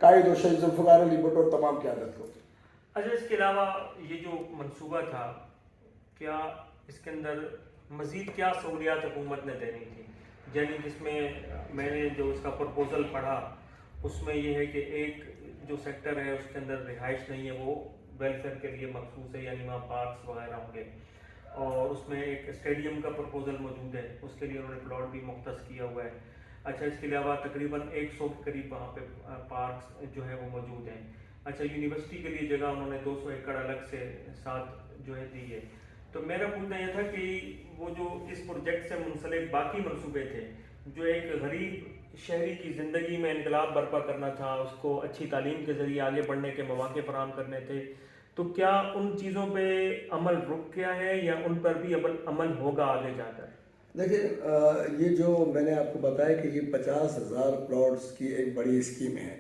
قائد و شہید ذوالفقار علی بھٹو اور تمام قیادت کو. اچھا، اس کے علاوہ یہ جو منصوبہ تھا، کیا اس کے اندر مزید کیا سہولیات حکومت نے دینی تھی؟ یعنی جس میں میں نے جو اس کا پرپوزل پڑھا اس میں یہ ہے کہ ایک جو سیکٹر ہے اس کے اندر رہائش نہیں ہے، وہ ویلفیئر کے لیے مخصوص ہے، یعنی وہاں پارکس وغیرہ ہوں گے، اور اس میں ایک اسٹیڈیم کا پرپوزل موجود ہے، اس کے لیے انہوں نے پلاٹ بھی مختص کیا ہوا ہے. اچھا، اس کے علاوہ تقریباً 100 کے قریب وہاں پہ پارکس جو ہے وہ موجود ہیں. اچھا، یونیورسٹی کے لیے جگہ انہوں نے 200 ایکڑ الگ سے ساتھ جو ہے دی ہے. تو میرا پوچھنا یہ تھا کہ وہ جو اس پروجیکٹ سے منسلک باقی منصوبے تھے، جو ایک غریب شہری کی زندگی میں انقلاب برپا کرنا تھا، اس کو اچھی تعلیم کے ذریعے آگے بڑھنے کے مواقع فراہم کرنے تھے، تو کیا ان چیزوں پہ عمل رک گیا ہے یا ان پر بھی عمل ہوگا آگے جا کر؟ دیکھیں، یہ جو میں نے آپ کو بتایا کہ یہ 50,000 پلاٹس کی ایک بڑی اسکیم ہے.